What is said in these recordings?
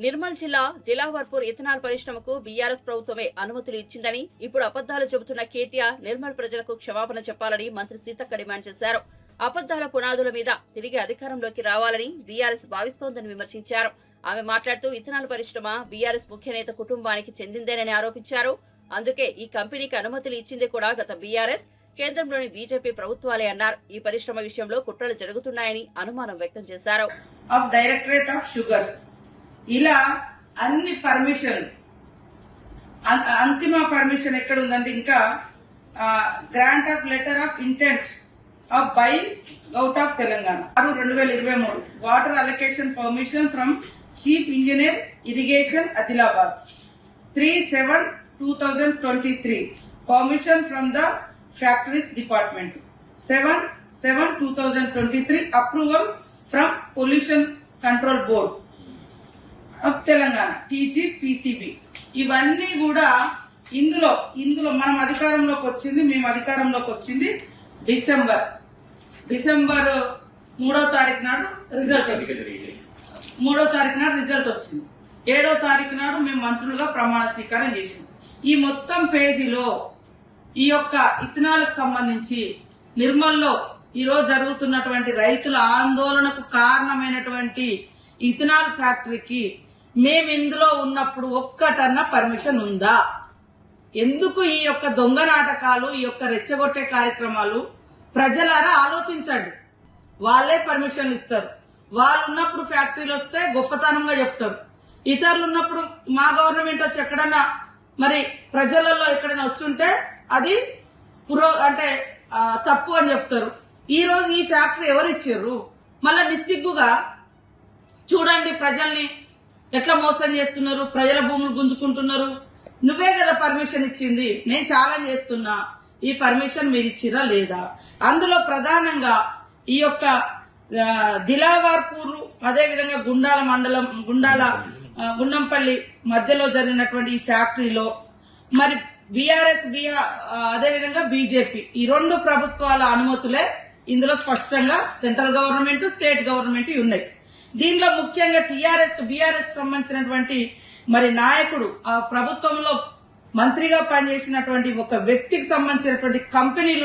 నిర్మల్ జిల్లా దిలావర్పూర్ ఇథనాల్ పరిశ్రమకు బీఆర్ఎస్ ప్రభుత్వమే అనుమతులు ఇచ్చిందని, ఇప్పుడు అబద్దాలు చెబుతున్న కేటీఆర్ నిర్మల్ ప్రజలకు క్షమాపణ చెప్పాలని మంత్రి సీతక్క డిమాండ్ చేశారు. అబద్దాల పునాదుల మీద తిరిగి అధికారంలోకి రావాలని బీఆర్ఎస్ భావిస్తోందని విమర్శించారు. ఆమె మాట్లాడుతూ ఇథనాల్ పరిశ్రమ బీఆర్ఎస్ ముఖ్య నేత కుటుంబానికి చెందిందేనని ఆరోపించారు. అందుకే ఈ కంపెనీకి అనుమతులు ఇచ్చింది కూడా గత బీఆర్ఎస్, కేంద్రంలోని బీజేపీ ప్రభుత్వాలే అన్నారు. ఈ పరిశ్రమ విషయంలో కుట్రలు జరుగుతున్నాయని అనుమానం వ్యక్తం చేశారు. డైరెక్టరేట్ ఆఫ్ షుగర్స్ ఇలా అన్ని పర్మిషన్, అంతిమ పర్మిషన్ ఎక్కడ ఉందంటే ఇంకా grant of letter of intent of by out of Telangana 2023 water allocation permission from chief engineer irrigation Adilabad 3/7/2023 permission from the factories department 7/7/2023 approval from pollution control board of Telangana TGPCB. ఇవన్నీ కూడా ఇందులో మనం అధికారంలోకి వచ్చింది, మేము అధికారంలోకి వచ్చింది డిసెంబర్ 3వ తారీఖు నాడు రిజల్ట్ వచ్చింది. 3వ తారీఖు నాడు రిజల్ట్ వచ్చింది. 7వ తారీఖు నాడు మేము మంత్రులుగా ప్రమాణ స్వీకారం చేసాం. ఈ మొత్తం పేజీలో ఈ యొక్క ఇథనాలకు సంబంధించి నిర్మల్లో ఈరోజు జరుగుతున్నటువంటి రైతుల ఆందోళనకు కారణమైనటువంటి ఇథనాల్ ఫ్యాక్టరీకి మేము ఇందులో ఉన్నప్పుడు ఒక్కటన్నా పర్మిషన్ ఉందా? ఎందుకు ఈ యొక్క దొంగ నాటకాలు, ఈ యొక్క రెచ్చగొట్టే కార్యక్రమాలు? ప్రజలారా ఆలోచించండి. వాళ్ళే పర్మిషన్ ఇస్తారు. వాళ్ళు ఉన్నప్పుడు ఫ్యాక్టరీలు వస్తే గొప్పతనంగా చెప్తారు. ఇతరులు ఉన్నప్పుడు మా గవర్నమెంట్ వచ్చి ఎక్కడన్నా మరి ప్రజలలో ఎక్కడైనా వచ్చుంటే అది అంటే తప్పు అని చెప్తారు. ఈ రోజు ఈ ఫ్యాక్టరీ ఎవరు ఇచ్చారు? మళ్ళా నిస్సిగ్గుగా చూడండి ప్రజల్ని ఎట్లా మోసం చేస్తున్నారు, ప్రజల భూములు గుంజుకుంటున్నారు. నువ్వే కదా పర్మిషన్ ఇచ్చింది. నేను ఛాలెంజ్ చేస్తున్నా, ఈ పర్మిషన్ మీరు ఇచ్చిరా లేదా? అందులో ప్రధానంగా ఈ యొక్క దిలావర్పూర్, అదేవిధంగా గుండాల మండలం గుండంపల్లి మధ్యలో జరిగినటువంటి ఈ ఫ్యాక్టరీలో మరి బీఆర్ఎస్ అదేవిధంగా బీజేపీ ఈ రెండు ప్రభుత్వాల అనుమతులే ఇందులో స్పష్టంగా సెంట్రల్ గవర్నమెంట్, స్టేట్ గవర్నమెంట్ ఉన్నాయి. దీనిలో ముఖ్యంగా బీఆర్ఎస్ సంబంధించినటువంటి మరి నాయకుడు, ఆ ప్రభుత్వంలో మంత్రిగా పనిచేసినటువంటి ఒక వ్యక్తికి సంబంధించినటువంటి కంపెనీలు.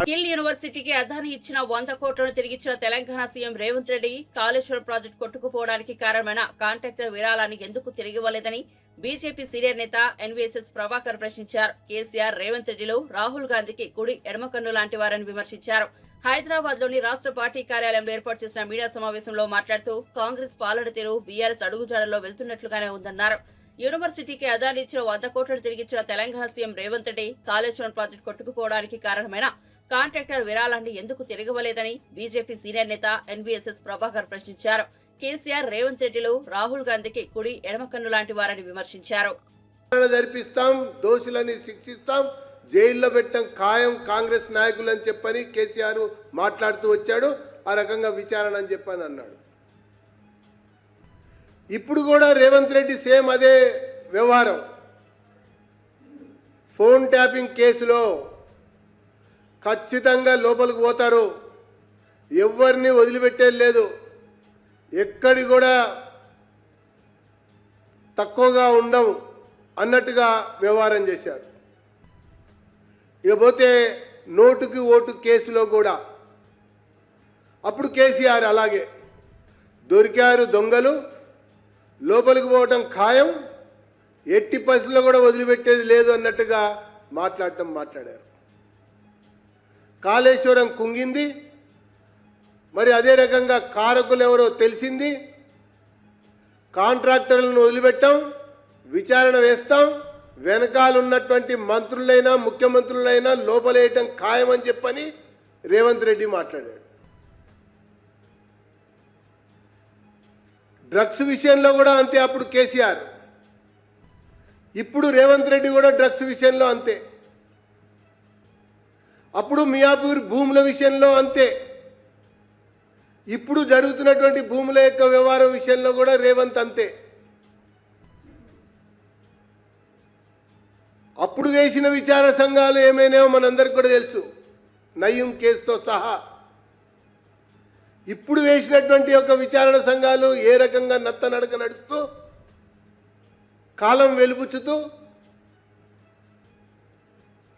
కిల్ యూనివర్సిటీకి అదాని ఇచ్చిన 100 కోట్లను తిరిగిచ్చిన తెలంగాణ సీఎం రేవంత్ రెడ్డి కాళేశ్వరం ప్రాజెక్టు కొట్టుకుపోవడానికి కారణమైన కాంట్రాక్టర్ విరాళాన్ని ఎందుకు తిరిగివ్వలేదని బీజేపీ సీనియర్ నేత ఎన్వీఎస్ఎస్ ప్రభాకర్ ప్రశ్నించారు. కేసీఆర్, రేవంత్ రెడ్డిలో రాహుల్ గాంధీకి కుడి ఎడమకన్ను లాంటి వారని విమర్శించారు. హైదరాబాద్ లోని రాష్ట్ర పార్టీ కార్యాలయంలో ఏర్పాటు చేసిన మీడియా సమావేశంలో మాట్లాడుతూ కాంగ్రెస్ పాలన తీరు బీఆర్ఎస్ అడుగుజాడల్లో వెళ్తున్నట్లుగానే ఉందన్నారు. యూనివర్సిటీకి అదాని ఇచ్చిన 100 కోట్లను తిరిగిచ్చిన తెలంగాణ సీఎం రేవంత్ రెడ్డి కాళేశ్వరం ప్రాజెక్టు కొట్టుకుపోవడానికి కారణమైన కాంట్రాక్టర్ విరాళాన్ని ఎందుకు తిరగవలేదని బీజేపీ సీనియర్ నేత ఎన్వీఎస్ఎస్ ప్రభాకర్ ప్రశ్నించారు. కేసీఆర్, రేవంత్ రెడ్డిలు రాహుల్ గాంధీకి కుడి ఎడమకన్ను లాంటి వారని విమర్శించారు. జరిపిస్తాం, దోషులని శిక్షిస్తాం, జైల్లో పెట్టడం ఖాయం కాంగ్రెస్ నాయకులని చెప్పని కేసీఆర్ మాట్లాడుతూ వచ్చాడు. ఆ రకంగా విచారణ అని చెప్పని అన్నాడు. ఇప్పుడు కూడా రేవంత్ రెడ్డి సేమ్ అదే వ్యవహారం. ఫోన్ ట్యాపింగ్ కేసులో ఖచ్చితంగా లోపలికి పోతారు. ఎవరిని వదిలిపెట్టేది లేదు. ఎక్కడి కూడా తక్కువగా ఉండవు అన్నట్టుగా వ్యవహారం చేశారు. ఇకపోతే నోటుకి ఓటు కేసులో కూడా అప్పుడు కేసీఆర్ అలాగే దొరికారు దొంగలు, లోపలికి పోవటం ఖాయం, ఎట్టి పరిస్థితుల్లో కూడా వదిలిపెట్టేది లేదు అన్నట్టుగా మాట్లాడారు. కాళేశ్వరం కుంగింది, మరి అదే రకంగా కారకులు ఎవరో తెలిసింది. కాంట్రాక్టర్లను వదిలిపెట్టాం, విచారణ వేస్తాం, వెనకాలన్నటువంటి మంత్రులైనా ముఖ్యమంత్రులైనా లోపలేయటం ఖాయమని చెప్పని రేవంత్ రెడ్డి మాట్లాడాడు. డ్రగ్స్ విషయంలో కూడా అంతే. అప్పుడు కేసీఆర్, ఇప్పుడు రేవంత్ రెడ్డి కూడా డ్రగ్స్ విషయంలో అంతే. అప్పుడు మియాపూర్ భూముల విషయంలో అంతే. ఇప్పుడు జరుగుతున్నటువంటి భూముల యొక్క వ్యవహారం విషయంలో కూడా రేవంత్ అంతే. అప్పుడు వేసిన విచారణ సంఘాలు ఏమైనాయో మనందరికి కూడా తెలుసు, నయ్యం కేసుతో సహా. ఇప్పుడు వేసినటువంటి యొక్క విచారణ సంఘాలు ఏ రకంగా నత్తనడక నడుస్తూ కాలం వెలుగుచుతూ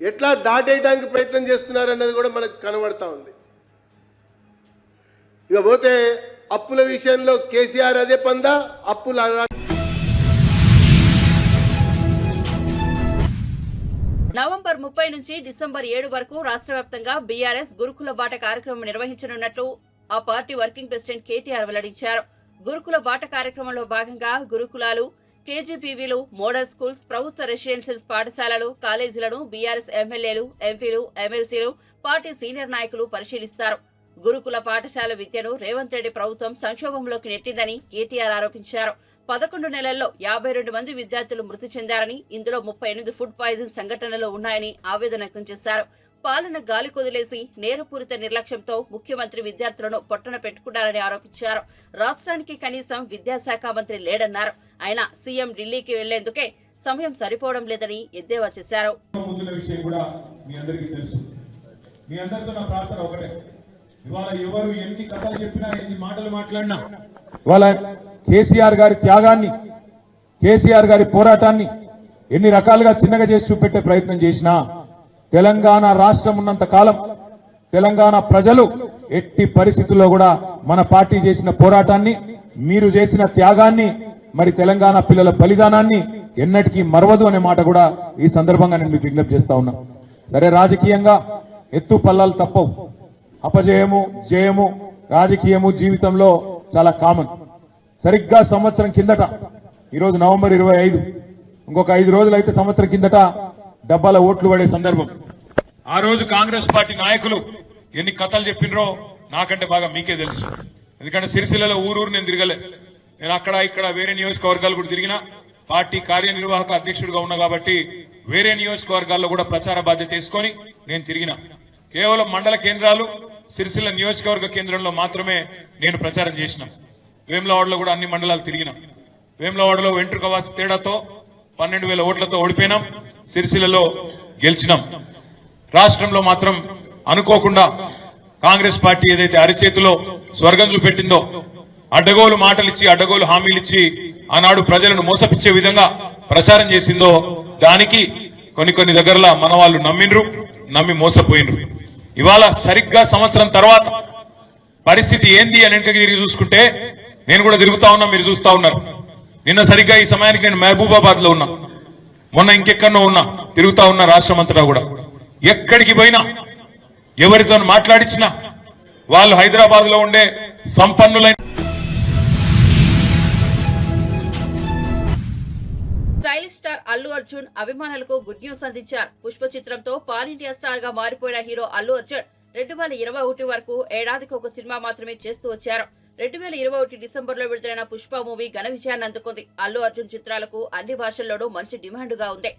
ఎట్లా దాటేయడానికి ప్రయత్నం చేస్తున్నారన్నది కూడా మనకు కనబడతా ఉంది. ఇక పోతే అప్పుల విషయంలో కేసీఆర్ అదే పందా, అప్పుల నవంబర్ 30 నుంచి డిసెంబర్ 7 వరకు రాష్ట్ర వ్యాప్తంగా బీఆర్ఎస్ గురుకుల బాట కార్యక్రమం నిర్వహించనున్నట్లు ఆ పార్టీ వర్కింగ్ ప్రెసిడెంట్ కేటీఆర్ వెల్లడించారు. గురుకుల బాట కార్యక్రమంలో భాగంగా గురుకులాలు, కేజీపీవీలు, మోడల్ స్కూల్స్, ప్రభుత్వ రెసిడెన్షియల్ పాఠశాలలు, కాలేజీలను బీఆర్ఎస్ ఎమ్మెల్యేలు, ఎంపీలు, ఎమ్మెల్సీలు, పార్టీ సీనియర్ నాయకులు పరిశీలిస్తారు. గురుకుల పాఠశాల విద్యను రేవంత్ రెడ్డి ప్రభుత్వం సంక్షోభంలోకి నెట్టిందని కేటీఆర్ ఆరోపించారు. 11 నెలల్లో 52 మంది విద్యార్థులు మృతి చెందారని, ఇందులో 38 ఫుడ్ పాయిజన్ సంఘటనలు ఉన్నాయని ఆవేదన వ్యక్తం చేశారు. పాలన గాలి కొదిలేసి నేరపూరిత నిర్లక్ష్యంతో ముఖ్యమంత్రి విద్యార్థులను పొట్టన పెట్టుకున్నారని ఆరోపించారు. రాష్ట్రానికి కనీసం విద్యాశాఖ మంత్రి లేడన్నారు. ఆయన సీఎం ఢిల్లీకి వెళ్లేందుకే సమయం సరిపోవడం లేదని ఎద్దేవా చేశారు. ఎవరు ఎన్ని కథలు చెప్పినా ఎన్ని మాటలు మాట్లాడినా వాళ్ళ కేసీఆర్ గారి త్యాగాన్ని, కేసీఆర్ గారి పోరాటాన్ని ఎన్ని రకాలుగా చిన్నగా చేసి చూపెట్టే ప్రయత్నం చేసినా తెలంగాణ రాష్ట్రం ఉన్నంత కాలం తెలంగాణ ప్రజలు ఎట్టి పరిస్థితుల్లో కూడా మన పార్టీ చేసిన పోరాటాన్ని, మీరు చేసిన త్యాగాన్ని, మరి తెలంగాణ పిల్లల బలిదానాన్ని ఎన్నటికీ మరవదు అనే మాట కూడా ఈ సందర్భంగా నేను మీకు విజ్ఞప్తి చేస్తా ఉన్నా. సరే, రాజకీయంగా ఎత్తు పల్లాలు తప్పవు. అపజయము, జయము, రాజకీయము జీవితంలో చాలా కామన్. సరిగ్గా సంవత్సరం కిందట, ఈరోజు నవంబర్ 25, ఇంకొక 5 రోజులైతే సంవత్సరం కిందట డబ్బాల ఓట్లు పడే సందర్భం. ఆ రోజు కాంగ్రెస్ పార్టీ నాయకులు ఎన్ని కథలు చెప్పినరో నాకంటే బాగా మీకే తెలుసు. ఎందుకంటే సిరిసిల్లలో ఊరూరు నేను తిరగలే. నేను అక్కడ ఇక్కడ వేరే నియోజకవర్గాలు కూడా తిరిగినా, పార్టీ కార్యనిర్వాహక అధ్యక్షుడిగా ఉన్నా కాబట్టి వేరే నియోజకవర్గాల్లో కూడా ప్రచార బాధ్యత తీసుకొని నేను తిరిగిన. కేవలం మండల కేంద్రాలు, సిరిసిల్ల నియోజకవర్గ కేంద్రంలో మాత్రమే నేను ప్రచారం చేసిన. వేములవాడలో కూడా అన్ని మండలాలు తిరిగినాం. వేములవాడలో వెంట్రుకవాసి తేడాతో 12,000 ఓట్లతో ఓడిపోయినాం. సిరిసిల్లలో గెలిచినాం. రాష్ట్రంలో మాత్రం అనుకోకుండా కాంగ్రెస్ పార్టీ ఏదైతే అరిచేతిలో స్వర్గం చూపెట్టిందో, అడ్డగోలు మాటలిచ్చి, అడ్డగోలు హామీలిచ్చి ఆనాడు ప్రజలను మోసపిచ్చే విధంగా ప్రచారం చేసిందో, దానికి కొన్ని దగ్గరలా మన వాళ్ళు నమ్మిండ్రు, నమ్మి మోసపోయినరు. ఇవాళ సరిగ్గా సంవత్సరం తర్వాత పరిస్థితి ఏంది అని వెనక్కి తిరిగి చూసుకుంటే, నేను కూడా తిరుగుతా ఉన్నా, మీరు చూస్తా ఉన్నారు. నిన్న సరిగ్గా ఈ సమయానికి నేను మహబూబాబాద్ లో ఉన్నా, మొన్న ఇంకెక్కడో ఉన్నా, తిరుగుతా ఉన్నా రాష్ట్రం అంతటా కూడా. ఎక్కడికి పోయినా ఎవరితో మాట్లాడించినా వాళ్ళు హైదరాబాద్ లో ఉండే సంపన్నులైన స్టైలిష్ స్టార్ అల్లు అర్జున్ అభిమానులకు గుడ్ న్యూస్ అందించారు. పుష్ప చిత్రంతో పాన్ ఇండియా స్టార్ గా మారిపోయిన హీరో అల్లు అర్జున్ 2021 వరకు ఏడాదికి ఒక సినిమా మాత్రమే చేస్తూ వచ్చారు. 2021 డిసెంబర్లో విడుదలైన పుష్ప మూవీ ఘన విజయాన్ని అందుకుంది. అల్లు అర్జున్ చిత్రాలకు అన్ని భాషల్లోనూ మంచి డిమాండ్గా ఉంది.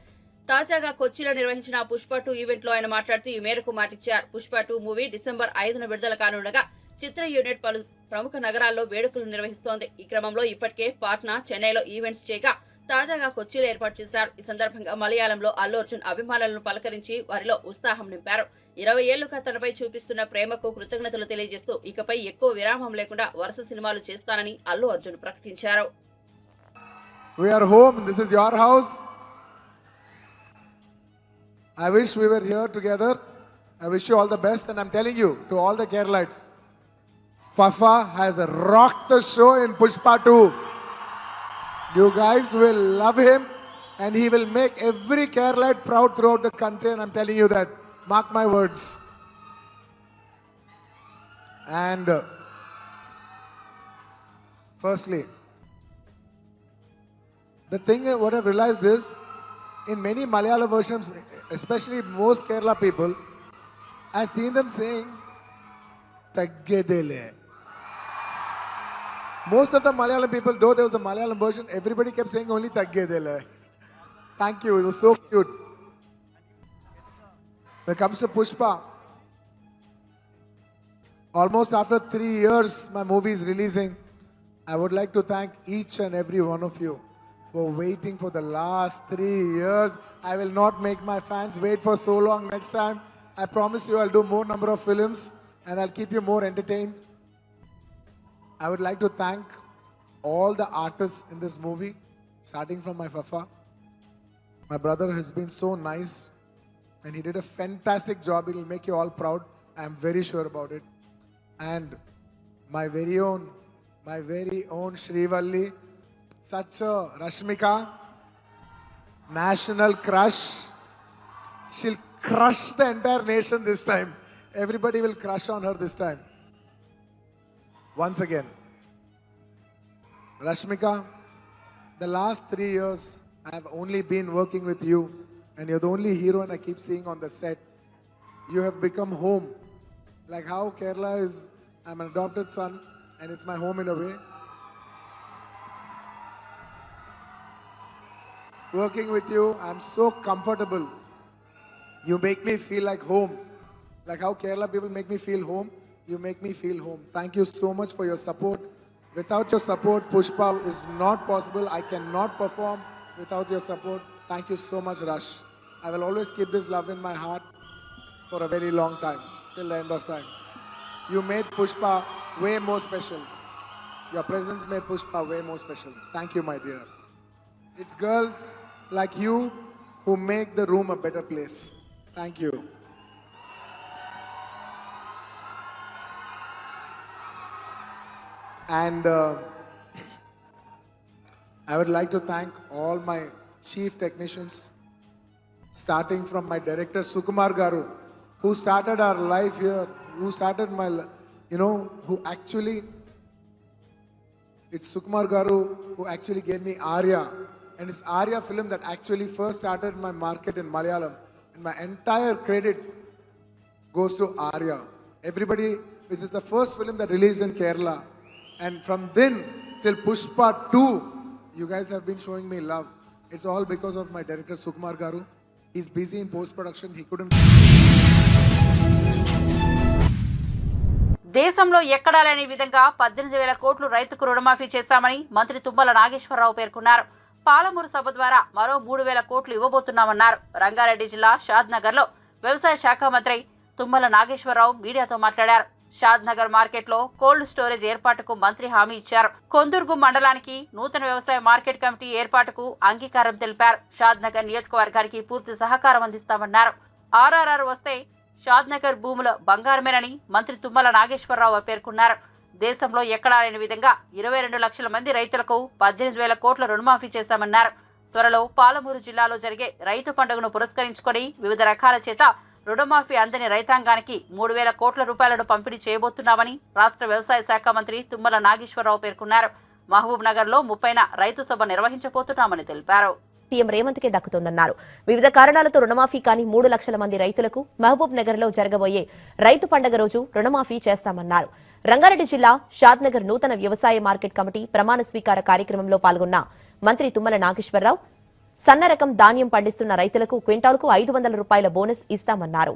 తాజాగా కొచ్చిలో నిర్వహించిన పుష్ప 2 ఈవెంట్ లో ఆయన మాట్లాడుతూ ఈ మేరకు మాటిచ్చారు. పుష్ప 2 మూవీ డిసెంబర్ 5న విడుదల కానుండగా చిత్ర యూనిట్ పలు ప్రముఖ నగరాల్లో వేడుకలు నిర్వహిస్తోంది. ఈ క్రమంలో ఇప్పటికే పాట్నా, చెన్నైలో ఈవెంట్స్ చేయగా తాజాగా కొచ్చిలో ఏర్పాటు చేశారు. ఈ సందర్భంగా మలయాళంలో అల్లు అర్జున్ అభిమానులను పలకరించి వారిలో ఉత్సాహం నింపారు. 20 ఏళ్లుగా తనపై చూపిస్తున్న ప్రేమకు కృతజ్ఞతలు తెలియజేస్తూ ఇకపై ఎక్కువ విరామం లేకుండా వరుస సినిమాలు చేస్తానని అల్లు అర్జున్ ప్రకటించారు. We are home. This is your house. I wish we were here together. I wish you all the best, and I'm telling you, to all the Keralites, Fafa has rocked the show in Pushpa 2. You guys will love him, and he will make every Keralite proud throughout the country, and I'm telling you that. Mark my words. And firstly, the thing what I've realized is, in many Malayalam versions, especially most Kerala people, I've seen them saying Taggedele. Most of the Malayalam people, though there was a Malayalam version, everybody kept saying only Taggedele. Thank you, it was so cute. When it comes to Pushpa, almost after 3 years my movie is releasing, I would like to thank each and every one of you for waiting for the last 3 years. I will not make my fans wait for so long next time. I promise you I'll do more number of films and I'll keep you more entertained. I would like to thank all the artists in this movie, starting from my Fafa. My brother has been so nice and he did a fantastic job. He will make you all proud. I am very sure about it. And my very own Shrivalli, such a Rashmika, national crush. She'll crush the entire nation this time. Everybody will crush on her this time. Once again, Rashmika, the last 3 years, I have only been working with you, and you're the only heroine I keep seeing on the set. You have become home. Like how Kerala is, I'm an adopted son, and it's my home in a way. Working with you, I'm so comfortable. You make me feel like home. Like how Kerala people make me feel home, you make me feel home. Thank you so much for your support. Without your support, Pushpa is not possible. I cannot perform without your support. Thank you so much, Rush. I will always keep this love in my heart for a very long time, till the end of time. You made Pushpa way more special. Your presence made Pushpa way more special. Thank you, my dear. It's girls like you who make the room a better place. Thank you. And I would like to thank all my chief technicians, starting from my director Sukumar Garu, who started our life here, who started my, who actually, it's Sukumar Garu who actually gave me Arya. And it's Arya film that actually first started my market in Malayalam. And my entire credit goes to Arya. Everybody, which is the first film that released in Kerala. And from then till Pushpa 2, you guys have been showing me love. It's all because of my director Sukumar Garu. He's busy in post-production. He couldn't. దేశంలో ఎక్కడా లేని విధంగా 18,000 కోట్లు రైతుకు రుణమాఫీ చేశామని మంత్రి తుమ్మల నాగేశ్వరరావు పేర్కొన్నారు. పాలమూరు సభ ద్వారా మరో 3,000 కోట్లు ఇవ్వబోతున్నామన్నారు. రంగారెడ్డి జిల్లా షాద్నగర్లో వ్యవసాయ శాఖ మంత్రి తుమ్మల నాగేశ్వరరావు మీడియాతో మాట్లాడారు. షాద్నగర్ మార్కెట్లో కోల్డ్ స్టోరేజ్ ఏర్పాటుకు మంత్రి హామీ ఇచ్చారు. కొందుర్గు మండలానికి నూతన వ్యవసాయ మార్కెట్ కమిటీ ఏర్పాటుకు అంగీకారం తెలిపారు. షాద్నగర్ నియోజకవర్గానికి పూర్తి సహకారం అందిస్తామన్నారు. ఆర్ఆర్ఆర్ వస్తే షాద్నగర్ భూముల బంగారమేనని మంత్రి తుమ్మల నాగేశ్వరరావు పేర్కొన్నారు. దేశంలో ఎక్కడా లేని విధంగా 22 లక్షల మంది రైతులకు 18,000 కోట్ల రుణమాఫీ చేశామన్నారు. త్వరలో పాలమూరు జిల్లాలో జరిగే రైతు పండుగను పురస్కరించుకొని వివిధ రకాల చేత రుణమాఫీ అందని రైతాంగానికి 3,000 కోట్ల రూపాయలను పంపిణీ చేయబోతున్నామని రాష్ట్ర వ్యవసాయ శాఖ మంత్రి తుమ్మల నాగేశ్వరరావు పేర్కొన్నారు. మహబూబ్ నగర్ లో 30న రైతు సభ నిర్వహించబోతున్నామని తెలిపారు. సీఎం రేవంత్ కే దక్కుతోందన్నారు. వివిధ కారణాలతో రుణమాఫీ కాని 3 లక్షల మంది రైతులకు మహబూబ్ నగర్ లో జరగబోయే రైతు పండుగ రోజు రుణమాఫీ చేస్తామన్నారు. రంగారెడ్డి జిల్లా షాద్నగర్ నూతన వ్యవసాయ మార్కెట్ కమిటీ ప్రమాణ స్వీకార కార్యక్రమంలో పాల్గొన్న మంత్రి తుమ్మల నాగేశ్వరరావు సన్న రకం ధాన్యం పండిస్తున్న రైతులకు క్వింటాల్కు 500 రూపాయల బోనస్ ఇస్తామన్నారు.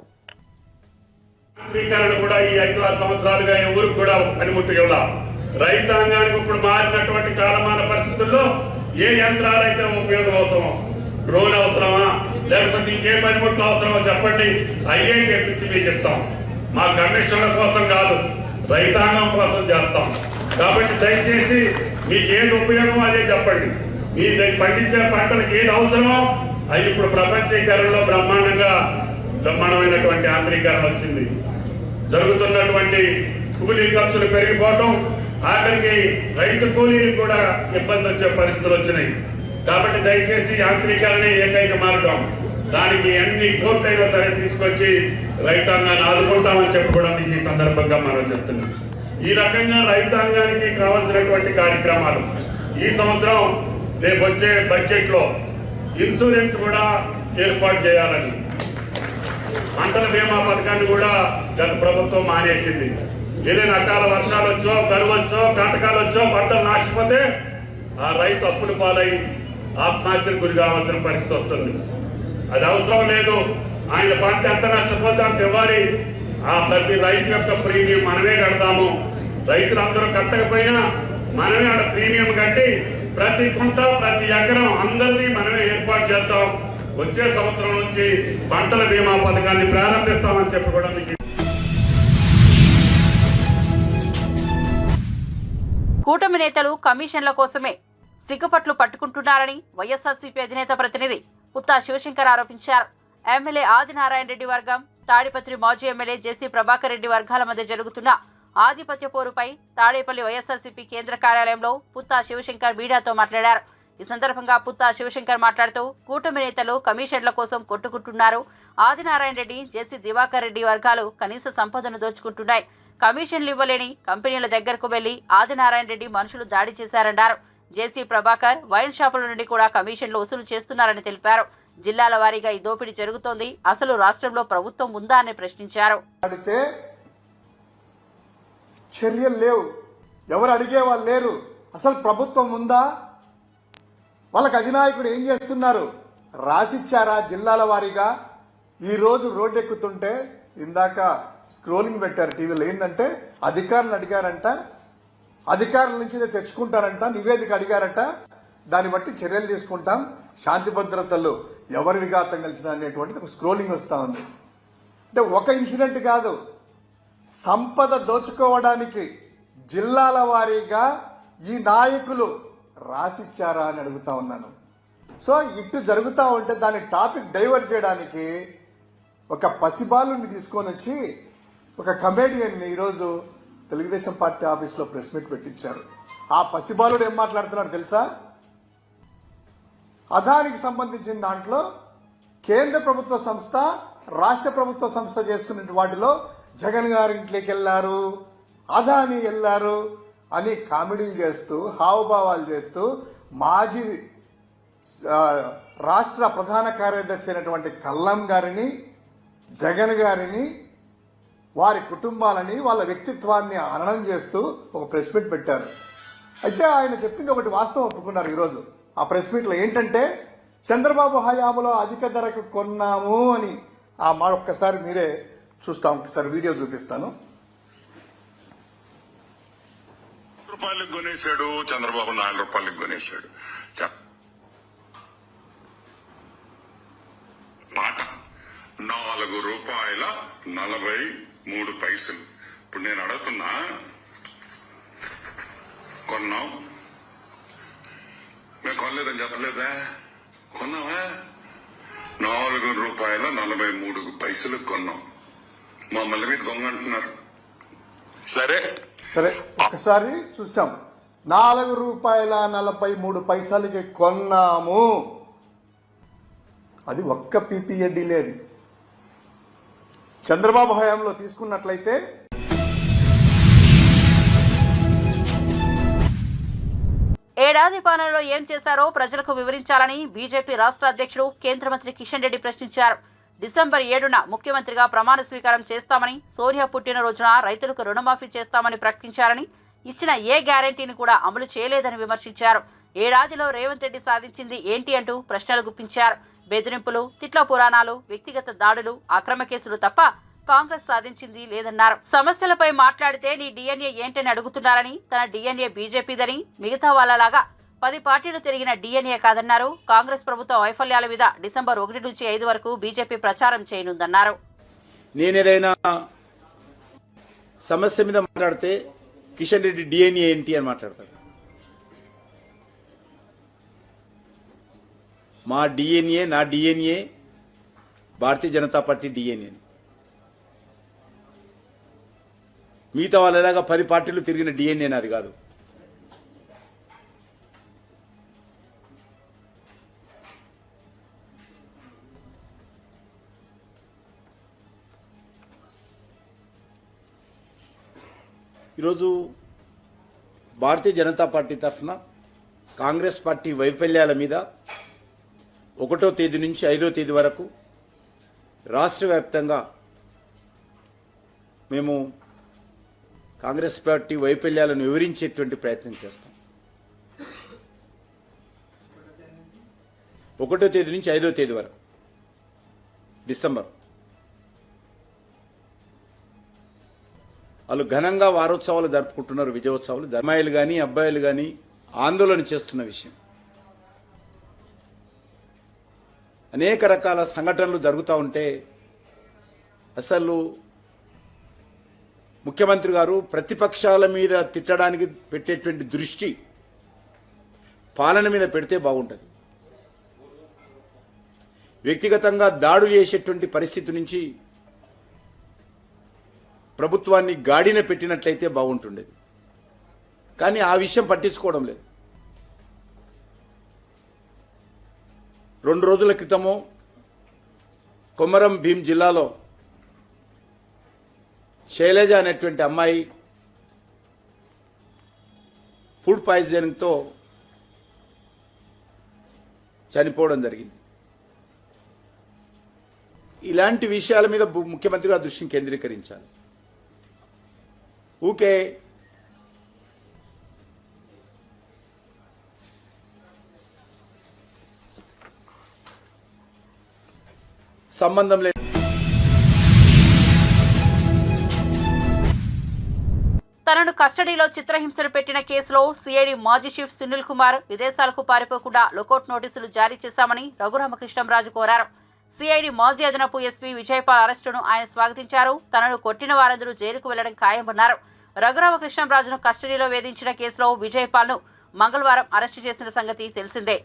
రైతాంగానికి ఇప్పుడు మారినటువంటి కాలమాన పరిస్థితుల్లో ఏ యంత్రాలైతే ఉపయోగం అవసరమో, డ్రోన్ అవసరమా లేకపోతే ఇంకే పనిముట్లు అవసరమో చెప్పండి, అయ్యే తెప్పించి మీకు ఇస్తాం. మా కమిషన్ల కోసం కాదు, రైతాంగం కోసం చేస్తాం. కాబట్టి దయచేసి మీకు ఏది ఉపయోగమో అదే చెప్పండి. మీ పండించే పంటలకు ఏది అవసరమో అవి ఇప్పుడు ప్రపంచీకరణలో బ్రహ్మాండమైనటువంటి యాంత్రీకరణ వచ్చింది. జరుగుతున్నటువంటి కూలీ ఖర్చులు పెరిగిపోవటం, ఆఖరికి రైతు కూలీలు కూడా ఇబ్బంది వచ్చే పరిస్థితులు వచ్చినాయి. కాబట్టి దయచేసి యాంత్రీకరణ ఏకైక మార్గం. దానికి అన్ని కోట్లైనా సరే తీసుకొచ్చి రైతాంగాన్ని ఆదుకుంటామని చెప్పుకోవడానికి ఈ సందర్భంగా మనం చెప్తున్నాం. ఈ రకంగా రైతాంగానికి కావాల్సినటువంటి కార్యక్రమాలు ఈ సంవత్సరం రేపు వచ్చే బడ్జెట్ లో ఇన్సూరెన్స్ కూడా ఏర్పాటు చేయాలని, పంటల బీమా పథకాన్ని కూడా గత ప్రభుత్వం మానేసింది. ఏదైనా అకాల వర్షాలు వచ్చో, కరువు వచ్చో, కాటకాలు వచ్చో, పంటలు నాశపోతే ఆ రైతు అప్పులు పాలై ఆత్మహత్యకు గురి కావాల్సిన పరిస్థితి వస్తుంది. అది అవసరం లేదు. ఆయన పంట ఎంత నష్టపోతే అంత ఇవ్వాలి. ఆ ప్రతి రైతు యొక్క ప్రీమియం మనమే కడతాము. రైతులందరూ కట్టకపోయినా మనమే ఆడ ప్రీమియం కట్టి ప్రతి కుంట ప్రతి ఎకరం అందరినీ మనమే ఏర్పాటు చేస్తాం. వచ్చే సంవత్సరం నుంచి పంటల బీమా పథకాన్ని ప్రారంభిస్తామని చెప్పి కూడా మీకు కూటమి నేతలు కమిషన్ల కోసమే సిగ్గుపట్లు పట్టుకుంటున్నారని వైఎస్ఆర్సీపీ అధినేత ప్రతినిధి పుత్తా శివశంకర్ ఆరోపించారు. ఎమ్మెల్యే ఆదినారాయణ రెడ్డి వర్గం, తాడిపత్రి మాజీ ఎమ్మెల్యే జేసీ ప్రభాకర్ రెడ్డి వర్గాల మధ్య జరుగుతున్న ఆధిపత్య పోరుపై తాడేపల్లి వైఎస్ఆర్సీపీ కేంద్ర కార్యాలయంలో పుత్తా శివశంకర్ మీడియాతో మాట్లాడారు. ఈ సందర్భంగా పుత్తా శివశంకర్ మాట్లాడుతూ కూటమి నేతలు కమిషన్ల కోసం కొట్టుకుంటున్నారు. ఆదినారాయణ రెడ్డి, జేసీ దివాకర్ రెడ్డి వర్గాలు కనీస సంపదను దోచుకుంటున్నాయి. కమిషన్లు ఇవ్వలేని కంపెనీల దగ్గరకు వెళ్లి ఆదినారాయణ రెడ్డి మనుషులు దాడి చేశారన్నారు. జేసీ ప్రభాకర్ వైన్ షాపుల నుండి కూడా కమిషన్లు వసూలు చేస్తున్నారని తెలిపారు. జిల్లాల వారీగా ఈ దోపిడీ జరుగుతోంది. అసలు రాష్ట్రంలో ప్రభుత్వం ఉందా అని ప్రశ్నించారు. చర్యలు లేవు, ఎవరు అడిగే వాళ్ళు లేరు. అసలు ప్రభుత్వం ఉందా? వాళ్ళకి అధినాయకుడు ఏం చేస్తున్నారు? రాసిచ్చారా జిల్లాల వారీగా? ఈరోజు రోడ్డు ఎక్కుతుంటే ఇందాక స్క్రోలింగ్ పెట్టారు టీవీలో. ఏంటంటే అధికారులు అడిగారంట, అధికారుల నుంచి తెచ్చుకుంటారంట, నివేదిక అడిగారట, దాన్ని బట్టి చర్యలు తీసుకుంటాం, శాంతి భద్రతలు ఎవరి విఘాతం కలిసిన అనేటువంటిది ఒక స్క్రోలింగ్ వస్తూ ఉంది. అంటే ఒక ఇన్సిడెంట్ కాదు, సంపద దోచుకోవడానికి జిల్లాల వారీగా ఈ నాయకులు రాసిచ్చారా అని అడుగుతా ఉన్నాను. సో ఇటు జరుగుతూ ఉంటే దాని టాపిక్ డైవర్ట్ చేయడానికి ఒక పసిబాలుని తీసుకొని వచ్చి ఒక కమేడియన్ని ఈరోజు తెలుగుదేశం పార్టీ ఆఫీస్లో ప్రెస్ మీట్ పెట్టించారు. ఆ పసిబాలుడు ఏం మాట్లాడుతున్నాడు తెలుసా? అదానికి సంబంధించిన దాంట్లో కేంద్ర ప్రభుత్వ సంస్థ, రాష్ట్ర ప్రభుత్వ సంస్థ చేసుకునే వాటిలో జగన్ గారి ఇంట్లోకి వెళ్ళారు, అదాని వెళ్ళారు అని కామెడీలు చేస్తూ, హావభావాలు చేస్తూ మాజీ రాష్ట్ర ప్రధాన కార్యదర్శి అయినటువంటి కల్లం గారిని, జగన్ గారిని, వారి కుటుంబాలని, వాళ్ళ వ్యక్తిత్వాన్ని హననం చేస్తూ ఒక ప్రెస్ మీట్ పెట్టారు. అయితే ఆయన చెప్పింది ఒకటి వాస్తవం ఒప్పుకున్నారు ఈరోజు ఆ ప్రెస్ మీట్లో. ఏంటంటే చంద్రబాబు హయాంలో అధిక ధరకు కొన్నాము అని. ఆ మాట ఒక్కసారి మీరే చూస్తాం, ఒకసారి వీడియో చూపిస్తాను. రూపాయలకు కొనేశాడు చంద్రబాబు, 4 రూపాయలకు కొనేశాడు. పాట 4 రూపాయల 43 పైసలు. ఇప్పుడు నేను అడుగుతున్నా, కొన్నాం, మేము కొనలేదని చెప్పలేదా? కొన్నావా? 4 రూపాయల 43 పైసలకు కొన్నాం. మమ్మల్ని మీద దొంగ అంటున్నారు. సరే సరే ఒకసారి చూసాం, 4 రూపాయల 43 పైసలకి కొన్నాము. అది ఒక్క పీపీఎడ్డీ లేదు. చంద్రబాబు హయాంలో తీసుకున్నట్లయితే ఏడాది పాలనలో ఏం చేశారో ప్రజలకు వివరించాలని బీజేపీ రాష్ట్ర అధ్యక్షుడు కేంద్ర మంత్రి కిషన్ రెడ్డి ప్రశ్నించారు. డిసెంబర్ 7న ముఖ్యమంత్రిగా ప్రమాణ స్వీకారం చేస్తామని, సోనియా పుట్టినరోజున రైతులకు రుణమాఫీ చేస్తామని ప్రకటించారని, ఇచ్చిన ఏ గ్యారంటీని కూడా అమలు చేయలేదని విమర్శించారు. ఏడాదిలో రేవంత్ రెడ్డి సాధించింది ఏంటి అంటూ ప్రశ్నలు గుప్పించారు. బెదిరింపులు, తిట్ల పురాణాలు, వ్యక్తిగత దాడులు, అక్రమ కేసులు తప్ప కాంగ్రెస్ సాధించింది లేదన్నారు. సమస్యలపై మాట్లాడితే నీ డిఎన్ఏ ఏంటని అడుగుతున్నారని, తన డిఎన్ఏ బీజేపీదని, మిగతా వాళ్ళలాగా 10 పార్టీలు తిరిగిన డిఎన్ఏ కాదన్నారు. కాంగ్రెస్ ప్రభుత్వ వైఫల్యాల మీద డిసెంబర్ 1 నుంచి 5 వరకు బీజేపీ ప్రచారం చేయనుందన్నారు. నేనేదైనా సమస్య మీద మాట్లాడితే కిషన్ రెడ్డి డిఎన్ఏ ఏంటి అని మాట్లాడతాడు. మా డిఎన్ఏ, నా DNA Bharatiya Janata party DNA. మిగతా వాళ్ళలాగా 10 పార్టీలు తిరిగిన డిఎన్ఏ నాది కాదు. ఈరోజు భారతీయ జనతా పార్టీ తరఫున కాంగ్రెస్ పార్టీ వైఫల్యాల మీద 1వ తేదీ నుంచి 5వ తేదీ వరకు రాష్ట్ర వ్యాప్తంగా మేము కాంగ్రెస్ పార్టీ వైఫల్యాలను వివరించేటువంటి ప్రయత్నం చేస్తాం. 1వ తేదీ నుంచి 5వ తేదీ వరకు డిసెంబర్ వాళ్ళు ఘనంగా వారోత్సవాలు జరుపుకుంటున్నారు, విజయోత్సవాలు. అమ్మాయిలు కానీ అబ్బాయిలు కానీ ఆందోళన చేస్తున్న విషయం. అనేక రకాల సంఘటనలు జరుగుతూ ఉంటే అసలు ముఖ్యమంత్రి గారు ప్రతిపక్షాల మీద తిట్టడానికి పెట్టేటువంటి దృష్టి పాలన మీద పెడితే బాగుంటుంది. వ్యక్తిగతంగా దాడులు చేసేటువంటి పరిస్థితి నుంచి ప్రభుత్వాన్ని గాడిన పెట్టినట్లయితే బాగుంటుండేది. కానీ ఆ విషయం పట్టించుకోవడం లేదు. 2 రోజుల క్రితము కొమరం భీం జిల్లాలో శైలజ అనేటువంటి అమ్మాయి ఫుడ్ పాయిజనింగ్తో చనిపోవడం జరిగింది. ఇలాంటి విషయాల మీద ముఖ్యమంత్రి గారు దృష్టిని కేంద్రీకరించాలి. ఊకే సంబంధం లేదు. తనను కస్టడీలో చిత్రహింసలు పెట్టిన కేసులో సిఐడి మాజీ చీఫ్ సునీల్ కుమార్ విదేశాలకు పారిపోకుండా లుకౌట్ నోటీసులు జారీ చేశామని రఘురామకృష్ణంరాజు కోరారు. సిఐడి మాజీ అదనపు ఎస్పీ విజయపాల్ అరెస్టును ఆయన స్వాగతించారు. తనను కొట్టిన వారందరూ జైలుకు వెళ్లడం ఖాయమన్నారు. రఘురామకృష్ణంరాజును కస్టడీలో వేధించిన కేసులో విజయపాల్ను మంగళవారం అరెస్టు చేసిన సంగతి తెలిసిందే.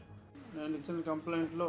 నేను ఇచ్చిన కంప్లైంట్లో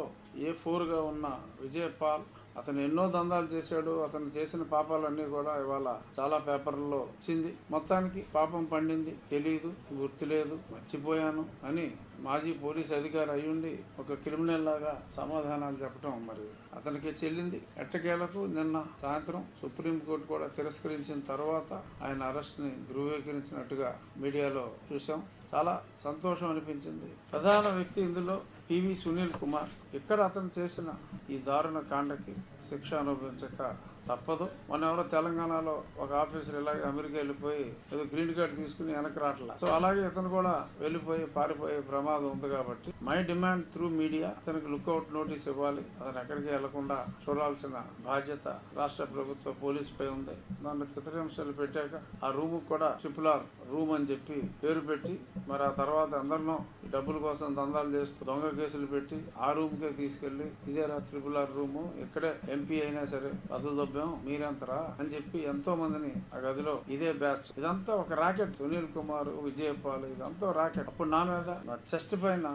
A4గా ఉన్న విజయపాల్ అతను ఎన్నో దందాలు చేశాడు. అతను చేసిన పాపాలన్నీ కూడా ఇవాళ చాలా పేపర్లలో వచ్చింది. మొత్తానికి పాపం పండింది, తెలియదు, గుర్తులేదు, మర్చిపోయాను అని మాజీ పోలీస్ అధికారి అయ్యుండి ఒక క్రిమినల్ లాగా సమాధానాలు చెప్పడం మరి అతనికి చెల్లింది. ఎట్టకేలకు నిన్న సాయంత్రం సుప్రీంకోర్టు కూడా తిరస్కరించిన తర్వాత ఆయన అరెస్ట్ని ధృవీకరించినట్టుగా మీడియాలో చూసాం. చాలా సంతోషం అనిపించింది. ప్రధాన వ్యక్తి ఇందులో పివి సునీల్ కుమార్. ఇక్కడ అతను చేసిన ఈ దారుణ కాండకి శిక్ష అనుభవించక తప్పదు. మన ఎవరో తెలంగాణలో ఒక ఆఫీసర్ ఇలాగే అమెరికా వెళ్ళిపోయి ఏదో గ్రీన్ కార్డ్ తీసుకుని వెనక్కి రావట్లా. సో అలాగే ఇతను కూడా వెళ్ళిపోయి పారిపోయే ప్రమాదం ఉంది. కాబట్టి మై డిమాండ్ త్రూ మీడియా అతనికి లుక్అవుట్ నోటీస్ ఇవ్వాలి. అతను ఎక్కడికి వెళ్లకుండా చూడాల్సిన బాధ్యత రాష్ట్ర ప్రభుత్వ పోలీస్ పై ఉంది. దాంట్లో చిత్రహింసలు పెట్టాక ఆ రూమ్ కూడా RRR రూమ్ అని చెప్పి పేరు పెట్టి మరి ఆ తర్వాత అందరినో డబ్బుల కోసం దందాలు చేస్తూ దొంగ కేసులు పెట్టి ఆ రూమ్ కే తీసుకెళ్లి ఇదేరా RRR రూము, ఇక్కడే MP అయినా సరే అదుదొబ్బాం మీరంతరా అని చెప్పి ఎంతో మందిని ఆ గదిలో ఇదే బ్యాచ్. ఇదంతా ఒక రాకెట్. సునీల్ కుమార్, విజయపాల్ ఇదంతా రాకెట్. అప్పుడు నా మీద నా చెస్ట్ పైన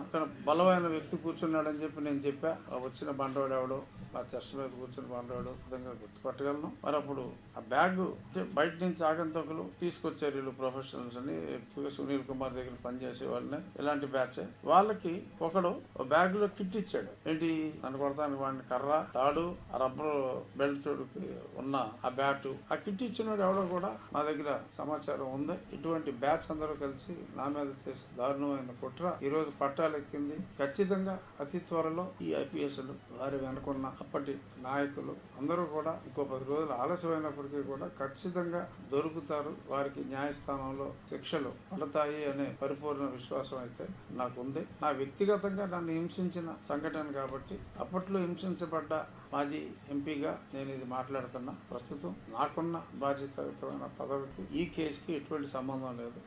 బలమైన వ్యక్తి కూర్చున్నాడని చెప్పి నేను చెప్పా. వచ్చిన బండవాడు ఎవడో నా చెస్ట్ మీద కూర్చుని బండవాడు విధంగా గుర్తుపట్టగలను. మరి అప్పుడు ఆ బ్యాగ్ బయట నుంచి ఆగంతకులు తీసుకొచ్చారు. వీళ్ళు ప్రొఫెషనల్స్ అని ఎక్కువగా సునీల్ కుమార్ దగ్గర పనిచేసే వాళ్ళని ఇలాంటి బ్యాచ్. వాళ్ళకి ఒకడు బ్యాగ్ లో కిట్ ఇచ్చాడు. ఏంటి నన్ను కొడతానికి వాడిని కర్ర, తాడు, ఆ రబ్బర్ బెల్ట్ ఉన్న ఆ బ్యాటు. ఆ కిట్ ఇచ్చినోడు ఎవడో కూడా నా దగ్గర సమాచారం ఉంది. ఇటువంటి బ్యాచ్ అందరూ కలిసి నా మీద చేసి దారుణమైన కుట్ర ఈ రోజు పట్టాలెక్కింది. ఖచ్చితంగా అతి త్వరలో ఈ IPSలు వారి వెనుకున్న అప్పటి నాయకులు అందరూ కూడా ఇంకో 10 రోజులు ఆలస్యమైనప్పటికీ కూడా ఖచ్చితంగా దొరుకుతారు. వారికి న్యాయస్థానంలో శిక్షలు పడతాయి అనే పరిపూర్ణ విశ్వాసం అయితే నాకు ఉంది. నా వ్యక్తిగతంగా నన్ను హింసించిన సంఘటన కాబట్టి అప్పట్లో హింసించబడ్డ మాజీ ఎంపీగా నేను ఇది మాట్లాడుతున్నా. ప్రస్తుతం నాకున్న బాధ్యతాయుతమైన పదవికి ఈ కేసుకి ఎటువంటి సంబంధం లేదు.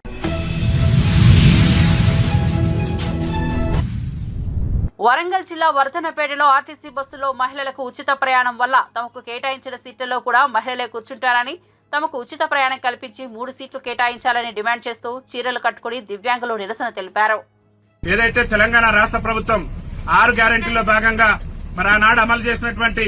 వరంగల్ జిల్లా వర్ధనపేటలో ఆర్టీసీ బస్సులో మహిళలకు ఉచిత ప్రయాణం వల్ల తమకు కేటాయించిన సీట్లలో కూడా మహిళలే కూర్చుంటారని, తమకు ఉచిత ప్రయాణం కల్పించి 3 సీట్లు కేటాయించాలని డిమాండ్ చేస్తూ చీరలు కట్టుకుని దివ్యాంగులు నిరసన తెలిపారు. ఏదైతే తెలంగాణ రాష్ట్ర ప్రభుత్వం 6 గ్యారెంటీల్లో భాగంగా మరి ఆనాడు అమలు చేసినటువంటి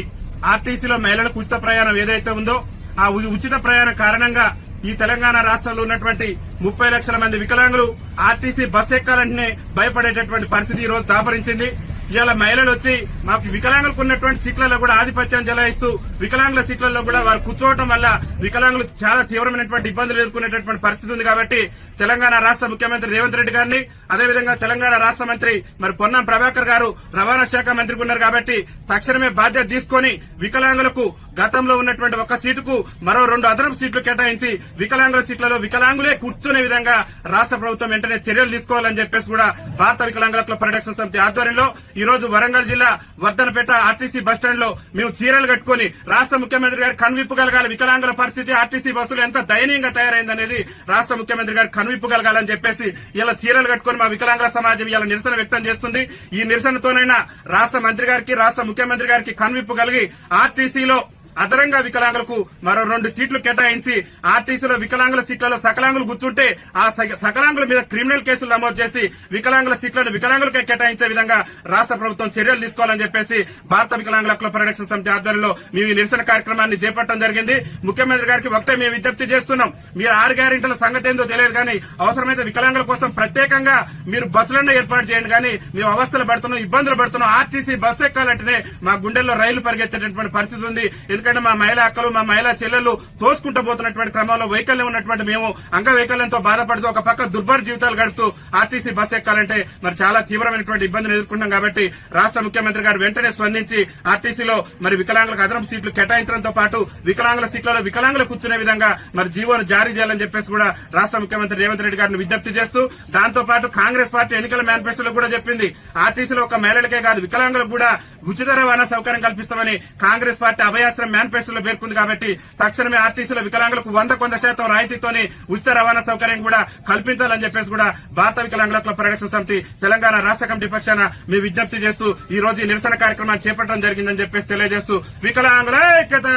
ఆర్టీసీలో మహిళలకు ఉచిత ప్రయాణం ఏదైతే ఉందో ఆ ఉచిత ప్రయాణం కారణంగా ఈ తెలంగాణ రాష్ట్రంలో ఉన్నటువంటి 30 లక్షల మంది వికలాంగులు ఆర్టీసీ బస్ ఎక్కాలంటేనే భయపడేటటువంటి పరిస్థితి ఈ రోజు దాపరించింది. ఇవాళ మహిళలు వచ్చి మాకు వికలాంగులకు ఉన్నటువంటి సీట్లలో కూడా ఆధిపత్యం చెలాయిస్తూ వికలాంగుల సీట్లలో కూడా వారు కూర్చోవడం వల్ల వికలాంగులు చాలా తీవ్రమైనటువంటి ఇబ్బందులు ఎదుర్కొనేటటువంటి పరిస్థితి ఉంది. కాబట్టి తెలంగాణ రాష్ట్ర ముఖ్యమంత్రి రేవంత్ రెడ్డి గారిని, అదేవిధంగా తెలంగాణ రాష్ట్ర మంత్రి మరి పొన్నం ప్రభాకర్ గారు రవాణా శాఖ మంత్రిగా ఉన్నారు కాబట్టి తక్షణమే బాధ్యత తీసుకుని వికలాంగులకు గతంలో ఉన్నటువంటి 1 సీటుకు మరో 2 అదనపు సీట్లు కేటాయించి వికలాంగుల సీట్లలో వికలాంగులే కూర్చునే విధంగా రాష్ట్ర ప్రభుత్వం వెంటనే చర్యలు తీసుకోవాలని చెప్పేసి కూడా భారత వికలాంగుల క్లబ్ పరిరక్షణ సమితి ఆధ్వర్యంలో ఈ రోజు వరంగల్ జిల్లా వర్ధనపేట ఆర్టీసీ బస్టాండ్ లో మేము చీరలు కట్టుకుని రాష్ట్ర ముఖ్యమంత్రి గారు కనువిప్పుగలగాలి. వికలాంగుల పరిస్థితి ఆర్టీసీ బస్సులు ఎంత దయనీయంగా తయారైందనేది రాష్ట్ర ముఖ్యమంత్రి గారు కనువిప్పుగలగాలని చెప్పేసి ఇలా చీరలు కట్టుకుని మా వికలాంగుల సమాజం ఇలా నిరసన వ్యక్తం చేస్తుంది. ఈ నిరసనతోనైనా రాష్ట్ర మంత్రి గారికి, రాష్ట్ర ముఖ్యమంత్రి గారికి కనువిప్పు కలిగి ఆర్టీసీలో అదనంగా వికలాంగులకు మరో 2 సీట్లు కేటాయించి ఆర్టీసీలో వికలాంగుల సీట్లలో సకలాంగులు కూర్చుంటే ఆ సకలాంగుల మీద క్రిమినల్ కేసులు నమోదు చేసి వికలాంగుల సీట్లను వికలాంగులకే కేటాయించే విధంగా రాష్ట్ర ప్రభుత్వం చర్యలు తీసుకోవాలని చెప్పేసి భారత వికలాంగుల హక్కుల పరిరక్షణ సమితి ఆధ్వర్యంలో మేము ఈ నిరసన కార్యక్రమాన్ని చేపట్టడం జరిగింది. ముఖ్యమంత్రి గారికి ఒకటే మేము విజ్ఞప్తి చేస్తున్నాం, మీరు 6 గ్యారెంటీల సంగతి ఏందో తెలియదు కానీ అవసరమైతే వికలాంగుల కోసం ప్రత్యేకంగా మీరు బస్సులను ఏర్పాటు చేయండి. కానీ మేము అవస్థలు పడుతున్నాం, ఇబ్బందులు పడుతున్నాం. ఆర్టీసీ బస్సు ఎక్కాలంటేనే మా గుండెల్లో రైలు పరిగెత్తేటటువంటి పరిస్థితి ఉంది. ఎందుకంటే మా మహిళా అక్కలు, మా మహిళా చెల్లెలు తోసుకుంటూ పోతున్నటువంటి క్రమంలో వైకల్యం ఉన్నటువంటి మేము అంగవైకల్యంతో బాధపడుతూ ఒక పక్క దుర్భర జీవితాలు గడుపుతూ ఆర్టీసీ బస్సు ఎక్కాలంటే మరి చాలా తీవ్రమైనటువంటి ఇబ్బందులు ఎదుర్కొంటాం. కాబట్టి రాష్ట్ర ముఖ్యమంత్రి గారు వెంటనే స్పందించి ఆర్టీసీలో మరి వికలాంగులకు అదనపు సీట్లు కేటాయించడంతో పాటు వికలాంగుల సీట్లలో వికలాంగులు కూర్చునే విధంగా మరి జీవోను జారీ చేయాలని చెప్పేసి కూడా రాష్ట్ర ముఖ్యమంత్రి రేవంత్ రెడ్డి గారిని విజ్ఞప్తి చేస్తూ, దాంతో పాటు కాంగ్రెస్ పార్టీ ఎన్నికల మేనిఫెస్టోలో కూడా చెప్పింది ఆర్టీసీలో ఒక మహిళలకే కాదు వికలాంగులకు కూడా ఉచిత రవాణా సౌకర్యం కల్పిస్తామని కాంగ్రెస్ పార్టీ అభయాస్త్రం మేనిఫెస్టోలో పేర్కొంది. కాబట్టి తక్షణమే ఆర్టీసీలో వికలాంగులకు 100% రాయితీతోని ఉచిత రవాణా సౌకర్యం కూడా కల్పించాలని చెప్పేసి కూడా భారత వికలాంగుల హక్కుల పరిరక్షణ సమితి తెలంగాణ రాష్ట్ర కమిటీ పక్షాన మేము విజ్ఞప్తి చేస్తూ ఈ రోజు ఈ నిరసన కార్యక్రమాన్ని చేపట్టడం జరిగిందని చెప్పేసి తెలియజేస్తూ వికలాంగుల ఐక్యత.